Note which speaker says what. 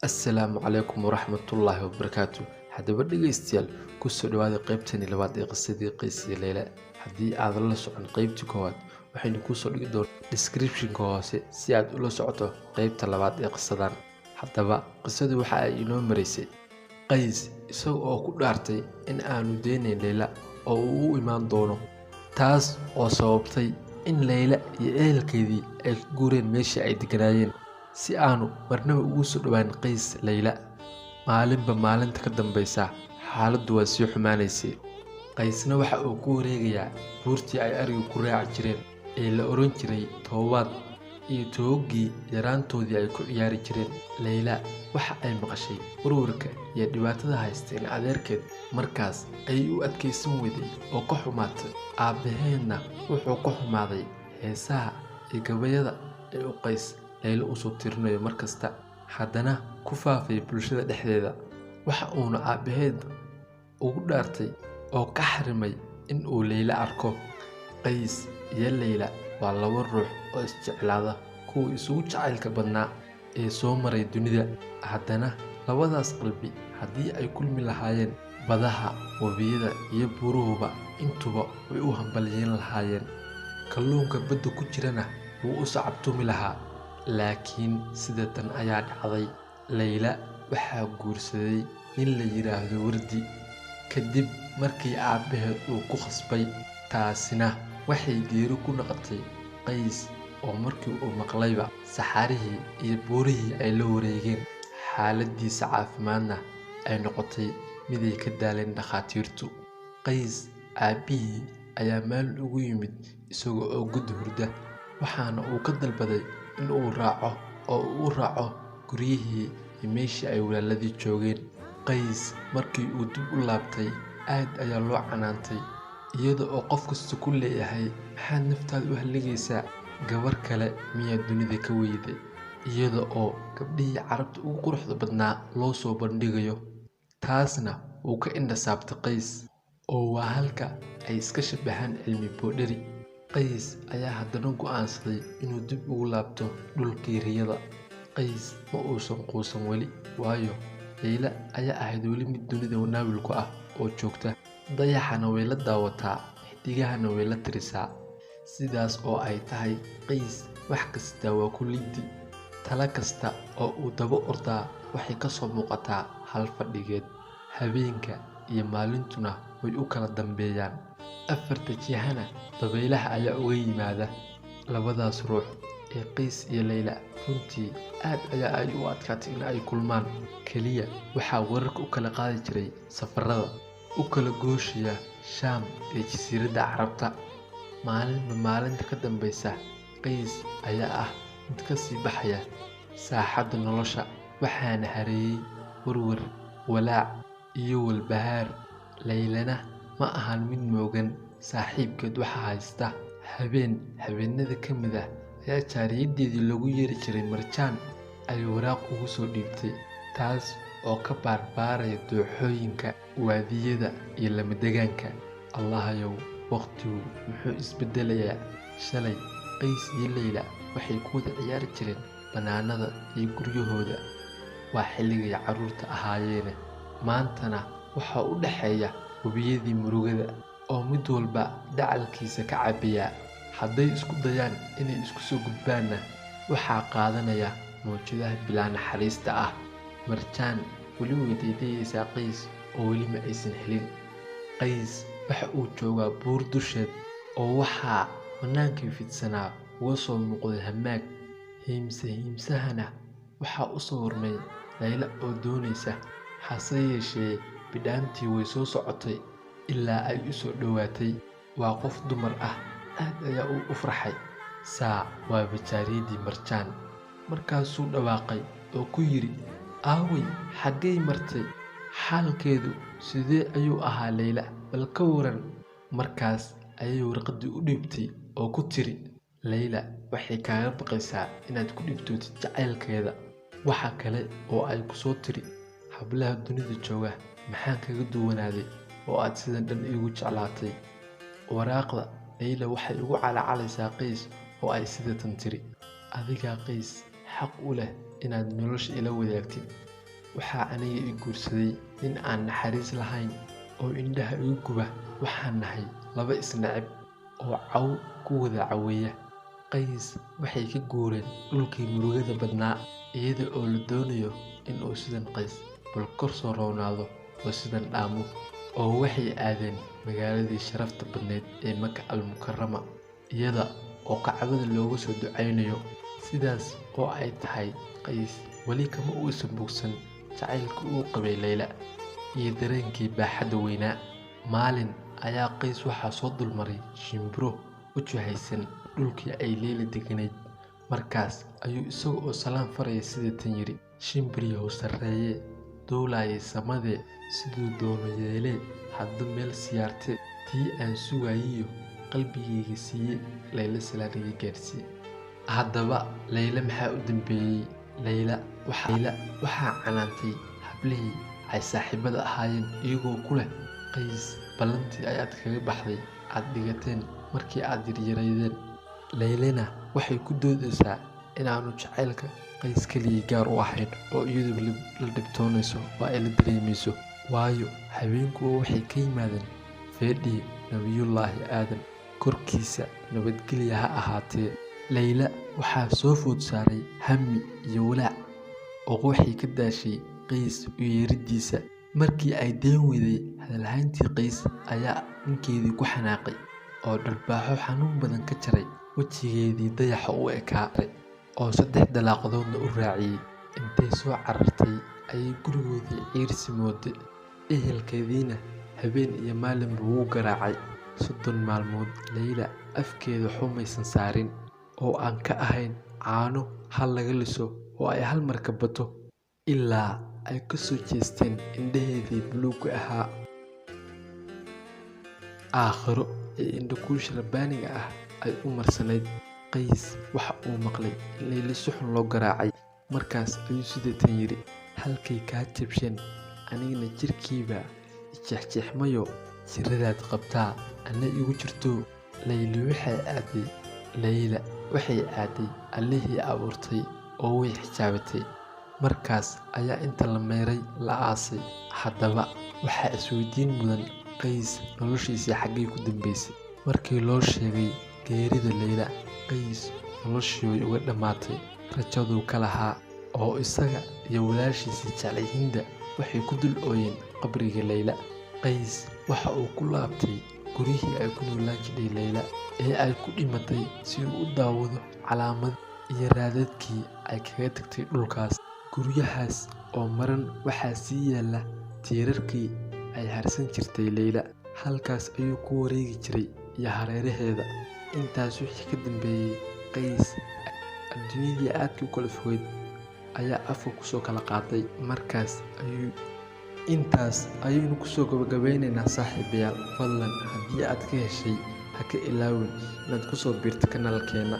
Speaker 1: Assalaamu calaykum waraxmatullaahi wabarakaatu. Haddaba dhegeystayaal ku soo dhawaada qaybtani labaad ee qisadii Qays iyo Layla. Haddii aad la socon qaybtii koowaad, waxaynu ku soo dhigi doonaa description-ka hoose si aad ula socoto qaybta labaad ee qisadan. Haddaba qisadu waxa ay inoo maraysay Qays isaga oo ku dhaartay in aanu daynayn Layla oo uu u imaan doono, taas oo sababtay in Layla iyo ehelkeedii ay ka guureen meeshii ay deganaayeen si aanu marnaba ugu soo dhawaan Qays Layla. Maalinba maalinta ka dambaysa xaaladdu waa sii xumaanaysay. Qaysna waxa uu ku wareegayaa buurtii ay arigu ku raaci jireen ee la oran jiray Toobaad iyo toogii yaraantoodii ay ku ciyaari jireen. Layla waxa ay maqashay warwarka iyo dhibaatada haysta in adeerkeed, markaas ayay u adkaysan weyday oo ka xumaatay. Aabbaheedna wuxuu ka xumaaday heesaha iyo gabayada ee uu Qays Layla u soo tirinayo markasta, haddana ku faafay bulshada dhexdeeda. Waxa uuna aabbaheed ugu dhaartay oo ka xarimay in uu Layla arko. Qays iyo Layla waa laba ruux oo isjeclaada, kuwa isugu jacaylka badnaa ee soo maray dunida. Haddana labadaas qalbi haddii ay kulmi lahaayeen, badaha, webiyada iyo buuruhuba intuba way u hambalyeyn lahaayeen. Kalluunka badda ku jirana wuu u sacabtumi lahaa. Laakiin sida tan ayaa dhacday. Layla waxaa guursaday nin la yiraahdo Wardi kadib markii aabbaheed uu ku khasbay. Taasina waxay geeri ku noqotay Qays oo markii uu maqlayba saxarihii iyo buurihii ay la wareegeen, xaaladdiisa caafimaadna ay noqotay mid ay ka daaleen dhakhaatiirtu. Qays aabbihii ayaa maalin ugu yimid isaga oo gud hurda, waxaana uu ka dalbaday in uu raaco guryihii iyo meeshii ay walaaladii joogeen. Qays markii uu dib u laabtay aad ayaa loo canaantay, iyada oo qof kasta ku leeyahay maxaad naftaada u halligaysaa, gabar kale miyaa dunida ka weyday, iyada oo gabdhihii carabta ugu quruxda badnaa loo soo bandhigayo. Taasna wuu ka indhasaabtay Qays, oo waa halka ay iska shabahaan cilmi boodhari. Qays ayaa haddana go'aansaday inuu dib ugu laabto dhulkii riyada. Qays ma uusan quusan weli, waayo Layla ayaa ahayd weli mid dunida wanaawil ku ah oo joogta. Dayaxana way la daawataa, xidigahana way la tirisaa. Sidaas oo ay tahay, Qays wax kasta waa ku liddi. Tala kasta oo uu daba ordaa waxay ka soo muuqataa hal fadhigeed. Habeenka iyo maalintuna way u kala dambeeyaan. Afarta jihana dabaylaha ayaa uga yimaada. Labadaas ruux ee Qays iyo Layla runtii aad ayaa ay u adkaatay in ay kulmaan. Keliya waxaa wararka u kala qaadi jiray safarada u kala gooshaya Shaam iyo jasiiradda Carabta. Maalinba maalinta ka dambaysa, Qays ayaa ah mid ka sii baxaya saaxadda nolosha, waxaana hareeyay warwar, walaac iyo walbahaar. Laylana ma ahan mid moogan saaxiibkeed waxa haysta. Habeenada ka mid ah ayaa jaariyadeedii lagu yeeri jiray Marjaan ay waraaq ugu soo dhiibtay, taas oo ka baarbaaraya dooxooyinka, waadiyada iyo lamadegaanka. Allahayow, waqtigu muxuu isbedelayaa? Shalay Qays iyo Layla waxay ku wada ciyaari jireen bannaanada iyo guryahooda, waa xilligay carruurta ahaayeene. Maantana waxaa u dhaxeeya webiyadii murugada oo mid walba dacalkiisa ka cabaya. Hadday isku dayaan inay isku soo gudbaanna, waxaa qaadanaya mawjadaha bilaa naxariista ah. Marjaan weli way daydayaysaa Qays oo weli ma aysan helin. Qays waxa uu joogaa buur dusheed, oo waxaa bannaankii fidsanaa uga soo muuqday hamaag. Hiimsahana waxaa u soo warmay Layla oo doonaysa, hase yeeshee bidhaantii way soo socotay ilaa ay u soo dhowaatay. Waa qof dumar ah, aad ayaa u farxay. Waa jaariyadii Marjaan. Markaasuu dhawaaqay oo ku yidhi, aaway, xaggay martay? Xaalkeedu sidee ayuu ahaa Layla? Bal ka waran. Markaas ayay warqaddii u dhiibtay oo ku tiri, Layla waxay kaaga baqaysaa inaad ku dhibtootid jacaylkeeda. Waxa kale oo ay ku soo tiri, hablaha dunida jooga maxaan kaga duwanaaday oo aad sidan dhan iigu jeclaatay? Waraaqda Layla waxay ugu calaacalaysaa Qays oo ay sidatan tiri, adigaa Qays xaq u leh inaad nolosha ila wadaagtid. waxaa aniga i guursaday nin aan naxariis lahayn oo indhaha igu guba. Waxaan nahay laba isnacab oo caw ku wada caweeya. Qays waxay ka guureen dhulkii murugada badnaa iyada oo la doonayo in uu sidan Qays bal kor soo roonaado oo sidan dhaamo, oo waxay aadeen magaaladii sharafta badneed ee Maka al-Mukarrama iyada oo Kacbada loogu soo ducaynayo. Sidaas oo ay tahay, Qays wali kama uusan bogsan jacaylka uu qabay Layla iyo dareenkii baaxadda weynaa. Maalin ayaa Qays waxaa soo dulmaray shimbiro u jihaysan dhulkii ay Layla deganayd. Markaas ayuu isaga oo salaam faraya sida tan yiri: shimbiriyow sarreeye, duulayay samadee, siduu doono yeelee, hadda meel siyaarte, tii aan sugayiyo qalbigayga siiye, Layla salaan iga gaarsii. Haddaba Layla maxaa u dambeeyey? Layla waxaa canaantay hablihii ay saaxiibada ahaayeen iyagoo ku leh: Qays ballantii ayaad kaga baxday aad dhigateen markii aad yaryaraydeen. Laylana waxay ku doodaysaa inaanu jacaylka Qays kaliya gaar u ahayn oo iyaduba la dhibtoonayso oo ay la dareemayso, waayo habeenkuwa waxay ka yimaadeen feedhii nabiyullaahi aadan korkiisa nabadgelya ha ahaatee. Layla waxaa soo food saaray hammi iyo walaac oo waxay ka daashay Qays u yeeridiisa. Markii ay deen weyday hadalhayntii Qays ayaa ninkeedii ku xanaaqay oo dharbaaxo xanuun badan ka jaray wejigeedii dayaxa u ekaa oo 3 dalaaqadoodna u raaciyay. Intay soo carartay ayay gurigoodii ciirsi mooday. Ehelkeediina habeen iyo maalinba wuu garaacay. 30 maalmood Layla afkeeda xumaysan saarin oo aan ka ahayn caano hal laga liso oo ay hal mar ka bato, ilaa ay ka soo jeesteen indhaheedii buluugga ahaa. Aakhiro ee indhakuusha rabbaaniga ah ay u marsanayd. Qays waxa uu maqlay in Layla si xun loo garaacay. Markaas ayuu sida tan yiri: halkay kaa jabsheen anigana jirkiiba jeexjeexmayo, jiradaad qabtaa ana igu jirto. Layla waxay aaday Allihii abuurtay oo way xijaabatay. Markaas ayaa inta la meeray la aasay. Haddaba waxaa isweydiin mudan, Qays noloshiisii xaggay ku dambeysay? Markii loo sheegay geerida Layla, Qays noloshii way uga dhammaatay. Rajaduu ka lahaa oo isaga iyo walaashiisii jeclay Hinda waxay ku dul ooyeen qabriga Layla. Qays waxa uu ku laabtay gurihii ay ku noolaan jirtay Layla ee ay ku dhimatay si uu u daawado calaamad iyo raadadkii ay kaga tagtay dhulkaas. Guryahaas oo maran waxaa sii yaalla tiirarkii ay harsan jirtay Layla. Halkaas ayuu ku wareegi jiray iyo hareeraheeda. Intaas wixii ka dambeeyey, Qays adduunyadii aadka u kala fogeyd ayaa afka kusoo kala qaaday. Intaas ayaynu kusoo gabagabeynaynaa saaxiibayaal. Fadlan haddii aad ka heshay ha ka ilaawin inaad kusoo biirto kanaalkeena.